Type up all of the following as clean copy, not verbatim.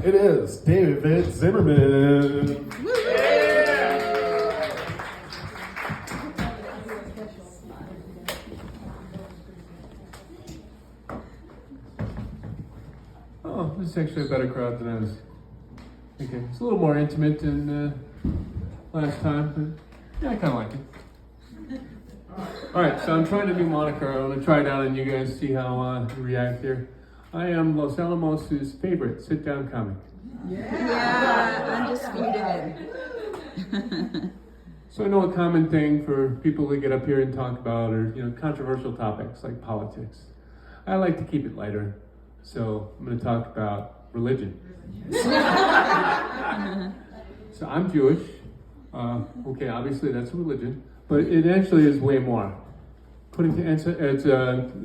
It is David Zimmerman. Oh, this is actually a better crowd than I was thinking. It's a little more intimate than last time, but yeah, I kind of like it. All right, so I'm trying a new moniker. I want to try it out on you guys, see how you react here. I am Los Alamos' favorite sit-down comic. Yeah, undisputed. So I know a common thing for people to get up here and talk about are, controversial topics like politics. I like to keep it lighter, so I'm going to talk about religion. So I'm Jewish. Okay, obviously that's a religion, but it actually is way more. According to it's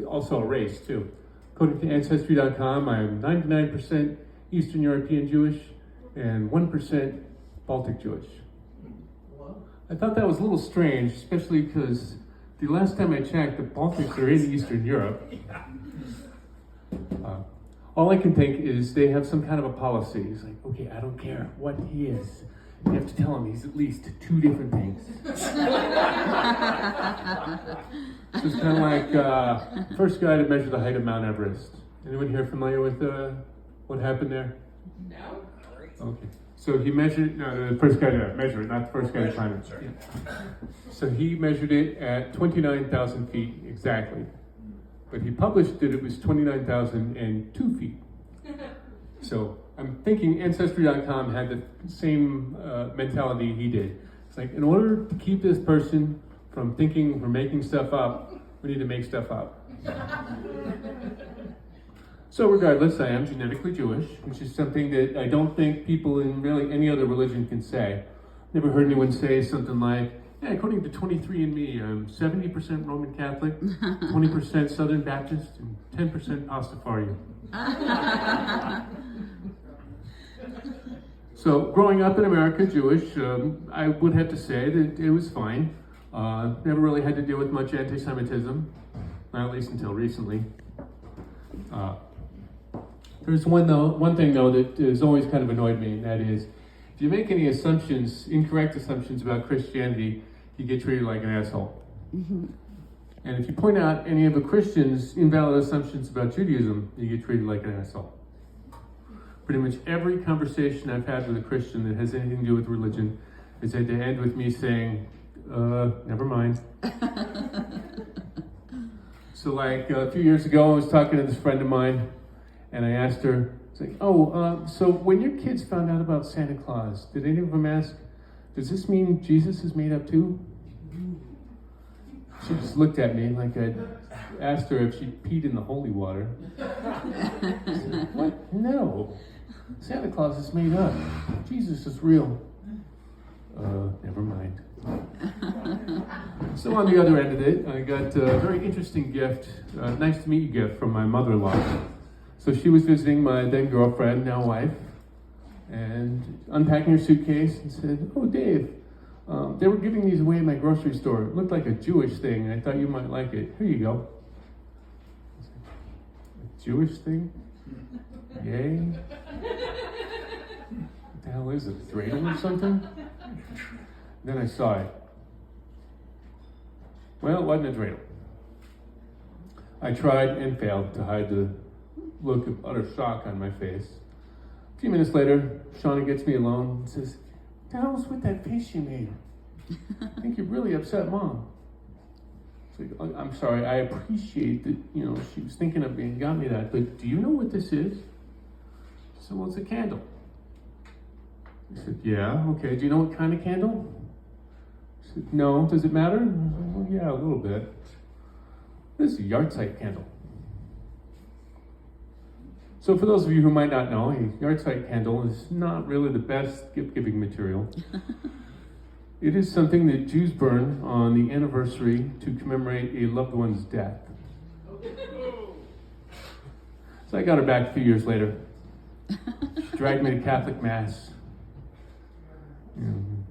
also a race too. According to Ancestry.com, I'm 99% Eastern European Jewish and 1% Baltic Jewish. I thought that was a little strange, especially because the last time I checked, the Baltics are in Eastern Europe. All I can think is they have some kind of a policy. It's like, okay, I don't care what he is. You have to tell him he's at least two different things. So it's kind of like first guy to measure the height of Mount Everest. Anyone here familiar with what happened there? No. Okay. So he measured, the first guy to measure it, not the first guy to climb it. Yeah. So he measured it at 29,000 feet exactly. But he published that it was 29,002 feet. So I'm thinking Ancestry.com had the same mentality he did. It's like, in order to keep this person from thinking we're making stuff up, we need to make stuff up. So regardless, I am genetically Jewish, which is something that I don't think people in really any other religion can say. Never heard anyone say something like, yeah, according to 23andMe, I'm 70% Roman Catholic, 20% Southern Baptist, and 10% Pastafarian. So growing up in America, Jewish, I would have to say that it was fine. Never really had to deal with much anti-Semitism, not at least until recently. There's one thing though that has always kind of annoyed me, and that is, if you make any assumptions, incorrect assumptions about Christianity, you get treated like an asshole. Mm-hmm. And if you point out any of a Christian's invalid assumptions about Judaism, you get treated like an asshole. Pretty much every conversation I've had with a Christian that has anything to do with religion has had to end with me saying, never mind. So like a few years ago, I was talking to this friend of mine, and I asked her, it's like, so when your kids found out about Santa Claus, did any of them ask, does this mean Jesus is made up too? She just looked at me like I asked her if she peed in the holy water. I said, what? No. Santa Claus is made up. Jesus is real. Never mind. So on the other end of it, I got a very interesting gift, nice to meet you gift from my mother-in-law. So she was visiting my then girlfriend, now wife, and unpacking her suitcase and said, oh, Dave, they were giving these away at my grocery store. It looked like a Jewish thing, and I thought you might like it. Here you go. A Jewish thing? Yay. What the hell is it, a dreidel or something? Then I saw it. Well, it wasn't a dreidel. I tried and failed to hide the look of utter shock on my face. A few minutes later, Shauna gets me alone and says, what the hell was with that face you made? I think you really upset Mom. Like, I'm sorry, I appreciate that, she was thinking of me and got me that, but do you know what this is? She said, well, it's a candle. I said, yeah, okay, do you know what kind of candle? She said, no, does it matter? I said, well, yeah, a little bit. This is a yard site candle. So for those of you who might not know, a yard site candle is not really the best gift-giving material. It is something that Jews burn on the anniversary to commemorate a loved one's death. So I got her back a few years later. She dragged me to Catholic Mass,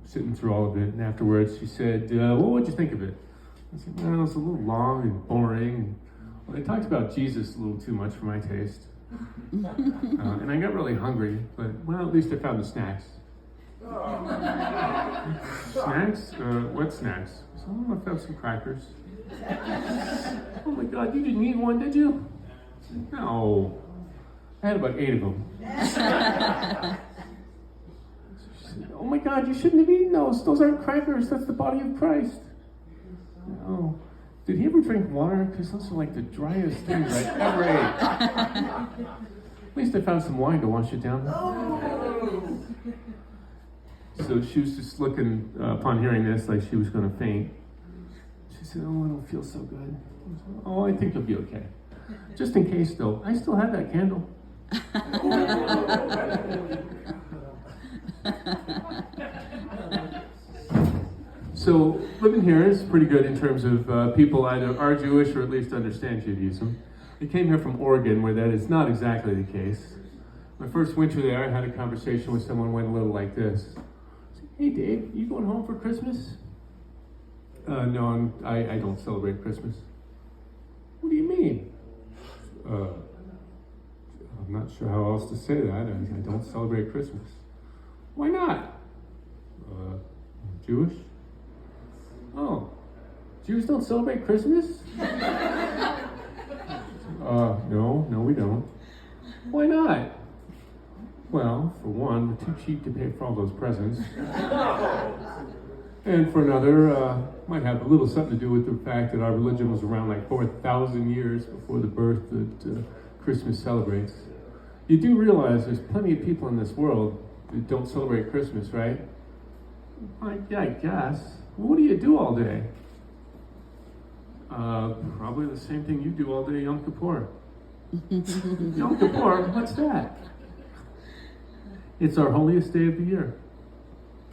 sitting through all of it, and afterwards she said, well, what'd you think of it? I said, well, it's a little long and boring. Well, they talked about Jesus a little too much for my taste. And I got really hungry, but well, at least I found the snacks. Snacks? What snacks? So I found some crackers. Oh my God, you didn't eat one, did you? No. I had about 8 of them. She said, oh my God, you shouldn't have eaten those. Those aren't crackers. That's the body of Christ. No. Did he ever drink water? Because those are like the driest things I ever ate. At least I found some wine to wash it down. So she was just looking, upon hearing this, like she was going to faint. She said, oh, I don't feel so good. I said, oh, I think you'll be okay. Just in case, though, I still have that candle. So living here is pretty good in terms of people either are Jewish or at least understand Judaism. I came here from Oregon, where that is not exactly the case. My first winter there, I had a conversation with someone who went a little like this. I said, hey Dave, you going home for Christmas? No, I don't celebrate Christmas. What do you mean? I'm not sure how else to say that. I don't celebrate Christmas. Why not? Jewish? Oh, Jews don't celebrate Christmas? No, we don't. Why not? Well, for one, we're too cheap to pay for all those presents. And for another, might have a little something to do with the fact that our religion was around like 4,000 years before the birth that Christmas celebrates. You do realize there's plenty of people in this world that don't celebrate Christmas, right? Yeah, I guess. Well, what do you do all day? Probably the same thing you do all day, Yom Kippur. Yom Kippur? What's that? It's our holiest day of the year.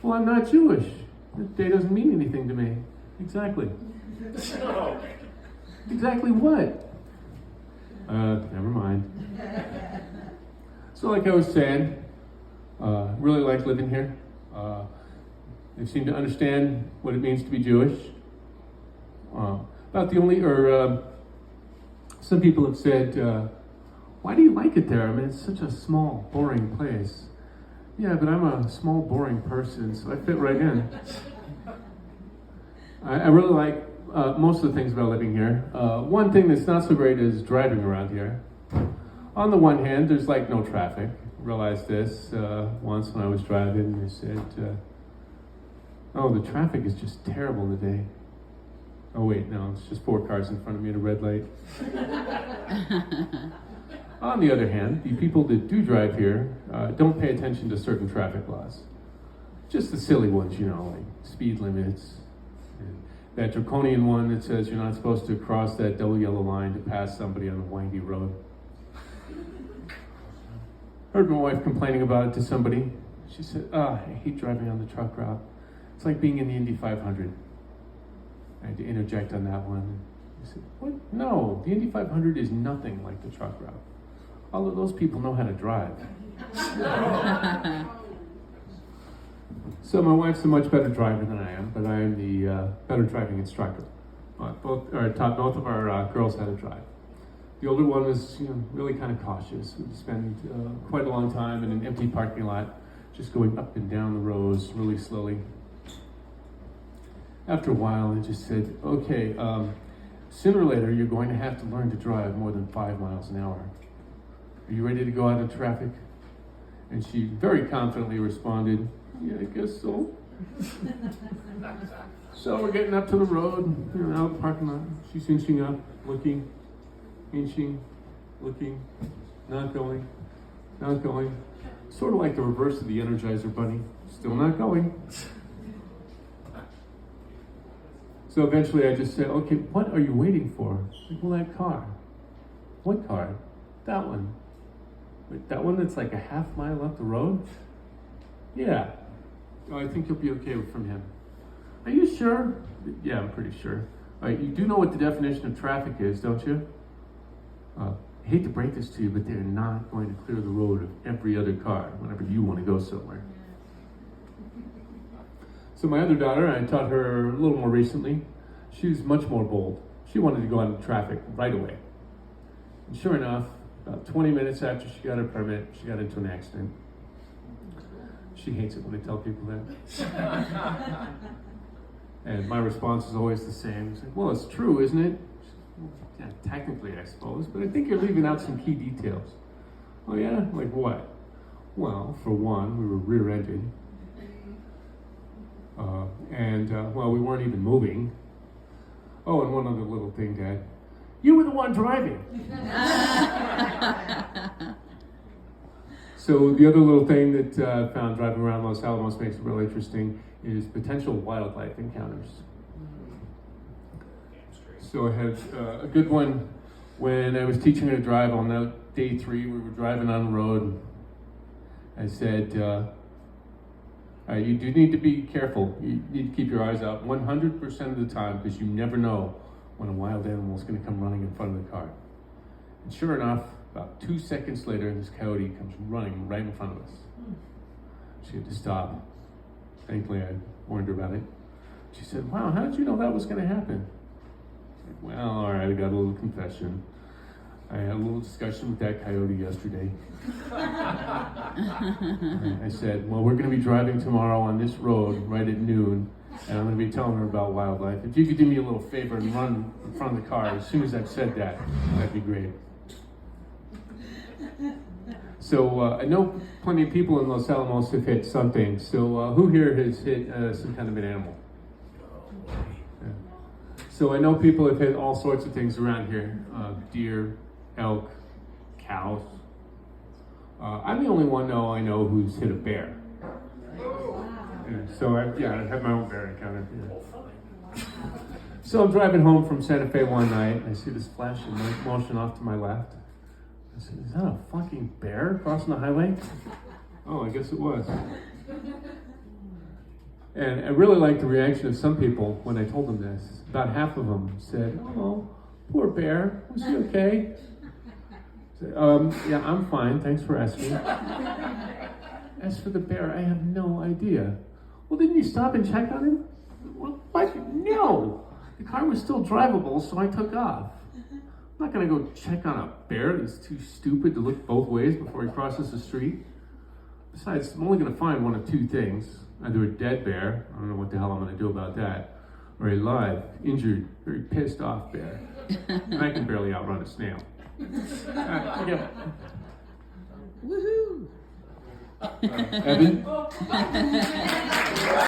Well, I'm not Jewish. That day doesn't mean anything to me. Exactly. Exactly what? Never mind. So like I was saying, really like living here. They seem to understand what it means to be Jewish. Some people have said, why do you like it there? I mean, it's such a small, boring place. Yeah, but I'm a small, boring person, so I fit right in. I really like most of the things about living here. One thing that's not so great is driving around here. On the one hand, there's like no traffic. I realized this once when I was driving. They said, oh, the traffic is just terrible today. Oh wait, no, it's just 4 cars in front of me at a red light. On the other hand, the people that do drive here don't pay attention to certain traffic laws. Just the silly ones, you know, like speed limits. And that draconian one that says you're not supposed to cross that double yellow line to pass somebody on a windy road. Heard my wife complaining about it to somebody. She said, I hate driving on the truck route. It's like being in the Indy 500. I had to interject on that one. I said, what? No, the Indy 500 is nothing like the truck route. All of those people know how to drive. So my wife's a much better driver than I am, but I am the better driving instructor. Taught both of our girls how to drive. The older one was, really kind of cautious. We'd spend quite a long time in an empty parking lot, just going up and down the rows really slowly. After a while, I just said, okay, sooner or later, you're going to have to learn to drive more than 5 miles an hour. Are you ready to go out in traffic? And she very confidently responded, yeah, I guess so. So we're getting up to the road, out of the parking lot. She's inching up, looking, inching, looking, not going, not going. Sort of like the reverse of the Energizer Bunny, still not going. So eventually I just said, okay, what are you waiting for? Like, well, that car. What car? That one. Wait, that one that's like a half mile up the road? Yeah. Oh, I think you'll be okay from him. Are you sure? Yeah, I'm pretty sure. All right, you do know what the definition of traffic is, don't you? I hate to break this to you, but they're not going to clear the road of every other car whenever you want to go somewhere. So my other daughter, I taught her a little more recently. She was much more bold. She wanted to go out in traffic right away. And sure enough, About 20 minutes after she got her permit, she got into an accident. She hates it when I tell people that. And my response is always the same. It's like, well, it's true, isn't it? Yeah, technically, I suppose, but I think you're leaving out some key details. Oh yeah? Like what? Well, for one, we were rear-ended. Well, we weren't even moving. Oh, and one other little thing, Dad. You were the one driving. So the other little thing that I found driving around Los Alamos makes it really interesting is potential wildlife encounters. So I had a good one when I was teaching her to drive on day 3. We were driving on the road. I said, you do need to be careful. You need to keep your eyes out 100% of the time because you never know when a wild animal is going to come running in front of the car. And sure enough, about 2 seconds later, this coyote comes running right in front of us. She had to stop. Thankfully, I warned her about it. She said, wow, how did you know that was going to happen? I said, well, all right, I got a little confession. I had a little discussion with that coyote yesterday. I said, well, we're going to be driving tomorrow on this road right at noon, and I'm going to be telling her about wildlife. If you could do me a little favor and run in front of the car as soon as I've said that, that'd be great. So I know plenty of people in Los Alamos have hit something. So who here has hit some kind of an animal? Yeah. So I know people have hit all sorts of things around here. Deer, elk, cows. I'm the only one though I know who's hit a bear. Yeah, so I had my own bear encounter. Yeah. So I'm driving home from Santa Fe one night, and I see this flashing motion off to my left. I said, is that a fucking bear crossing the highway? Oh, I guess it was. And I really liked the reaction of some people when I told them this. About half of them said, oh, poor bear, was he okay? I said, yeah, I'm fine, thanks for asking. As for the bear, I have no idea. Well, didn't you stop and check on him? Well, no! The car was still drivable, so I took off. I'm not going to go check on a bear that's too stupid to look both ways before he crosses the street. Besides, I'm only going to find one of two things. Either a dead bear, I don't know what the hell I'm going to do about that, or a live, injured, very pissed off bear. And I can barely outrun a snail. Yeah. Woohoo! Evan?